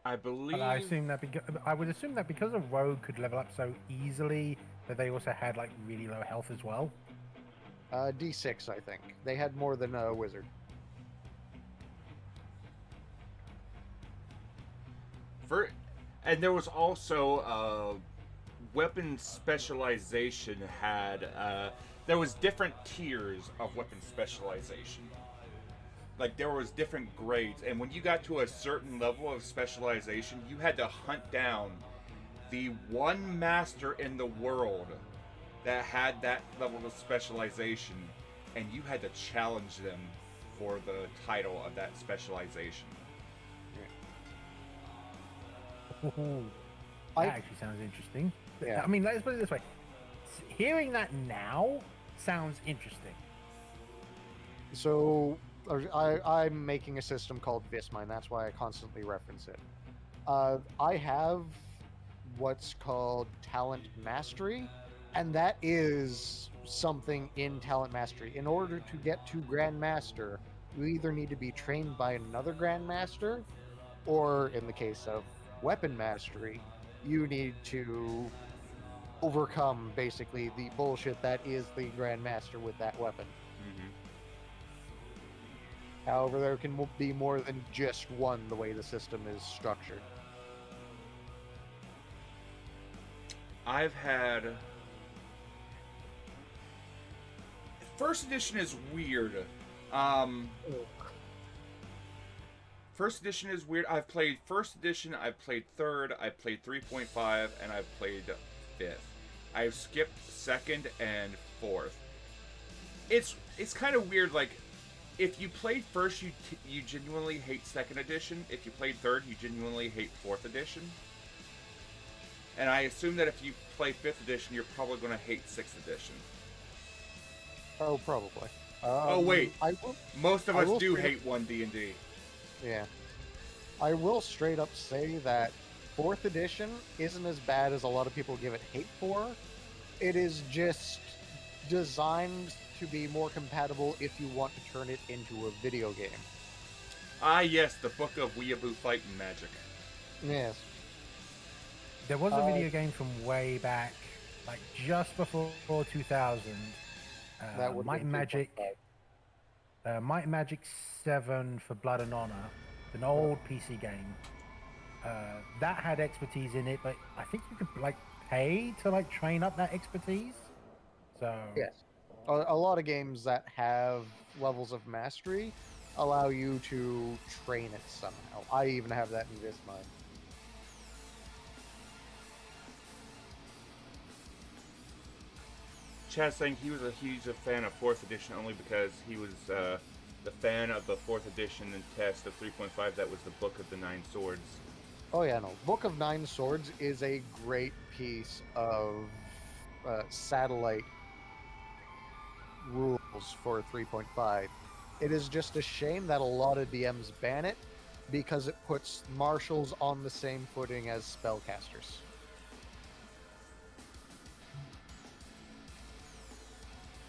I And I believe. assume that I would assume that because a rogue could level up so easily, that they also had like really low health as well. D6, I think. They had more than a wizard. For, and there was also weapon specialization had there was different tiers of weapon specialization. Like there was different grades, and when you got to a certain level of specialization, you had to hunt down the one master in the world that had that level of specialization, and you had to challenge them for the title of that specialization. Ooh, that I actually sounds interesting. Yeah. I mean, let's put it this way: hearing that now sounds interesting. So I'm making a system called Vismine. That's why I constantly reference it. I have what's called talent mastery, and that is something in talent mastery. In order to get to Grandmaster, you either need to be trained by another Grandmaster, or in the case of weapon mastery, you need to overcome basically the bullshit that is the Grandmaster with that weapon. Mm-hmm. However, there can be more than just one the way the system is structured. I've had first edition is weird. Um, First edition is weird. I've played first edition, I've played third, I've played 3.5, and I've played fifth. I've skipped second and fourth. It's kind of weird. Like, if you played first, you genuinely hate second edition. If you played third, you genuinely hate fourth edition. And I assume that if you play fifth edition, you're probably going to hate sixth edition. Oh, probably. Oh wait, I will. most of I us will do straight up, hate one D&D. yeah. I will straight up say that fourth edition isn't as bad as a lot of people give it hate for. It is just designed to be more compatible if you want to turn it into a video game. Ah yes, the Book of Weeaboo Fighting Magic. Yes. There was a Uh, video game from way back, like just before 2000. that would have Might been and Magic, 3.5. Might and Magic 7 for Blood and Honor, an old PC game. That had expertise in it, but I think you could like pay to like train up that expertise. So Yes. A lot of games that have levels of mastery allow you to train it somehow. I even have that in this mind. Chad's saying he was a huge fan of fourth edition only because he was the fan of the fourth edition and test of 3.5 that was the Book of the Nine Swords. Oh yeah, no. Book of Nine Swords is a great piece of satellite rules for 3.5. It is just a shame that a lot of DMs ban it because it puts marshals on the same footing as spellcasters.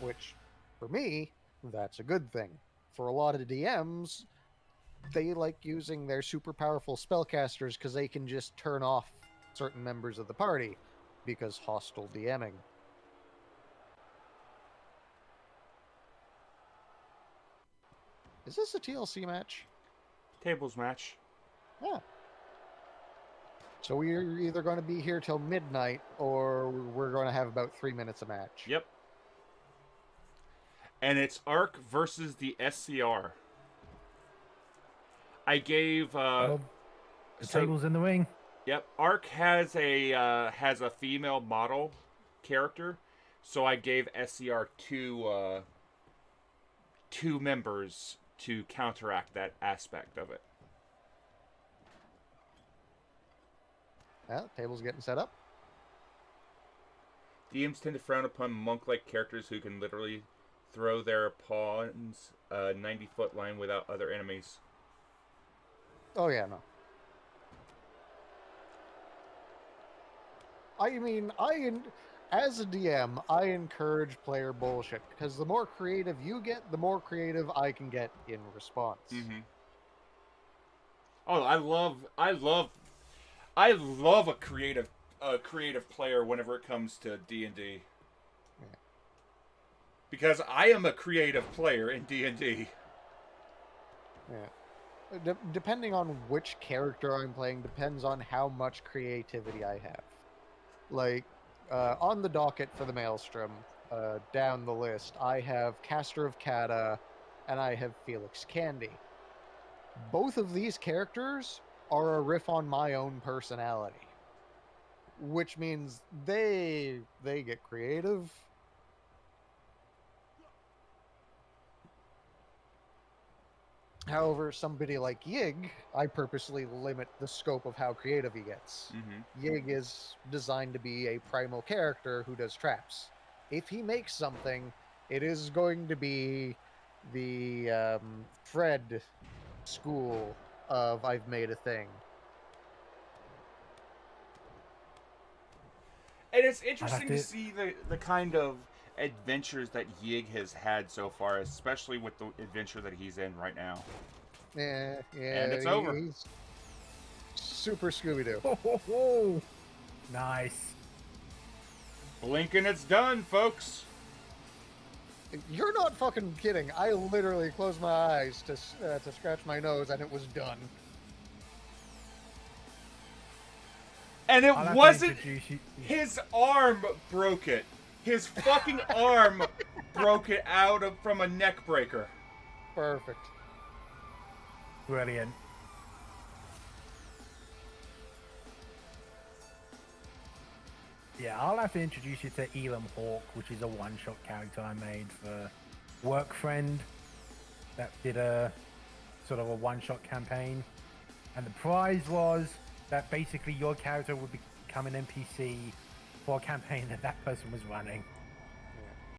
Which, for me, that's a good thing. For a lot of DMs, they like using their super powerful spellcasters because they can just turn off certain members of the party because hostile DMing. Is this a TLC match? Tables match. Yeah. So we're either going to be here till midnight or we're going to have about 3 minutes a match. Yep. And it's Arc versus the SCR. I gave well, the so table's in the ring. yep. Arc has a female model character, so I gave SCR two members to counteract that aspect of it. Yeah, table's getting set up. DMs tend to frown upon monk-like characters who can literally throw their pawns 90-foot line without other enemies. Oh yeah, no. I mean, as a DM, I encourage player bullshit because the more creative you get, the more creative I can get in response. Mm-hmm. Oh, I love I love a creative player whenever it comes to D&D. Yeah. Because I am a creative player in D&D. Yeah. Depending on which character I'm playing depends on how much creativity I have. Like, on the docket for the Maelstrom, down the list, I have Caster of Cata and I have Felix Candy. Both of these characters are a riff on my own personality, which means they get creative. However, somebody like Yig, I purposely limit the scope of how creative he gets. Mm-hmm. Yig is designed to be a primal character who does traps. If he makes something, it is going to be the Fred school of I've made a thing. And it's interesting to see the kind of adventures that Yig has had so far, especially with the adventure that he's in right now. Yeah, And it's over. He's super Scooby-Doo. Oh, nice. Blink and it's done, folks. You're not fucking kidding. I literally closed my eyes to scratch my nose, and it was done. And it I'll have to wasn't introduce you- his arm broke it. His fucking arm broke it from a neck breaker. Perfect. Brilliant. Yeah, I'll have to introduce you to Elam Hawk, which is a one-shot character I made for Work Friend that did a sort of a one-shot campaign. And the prize was that basically your character would become an NPC for a campaign that person was running.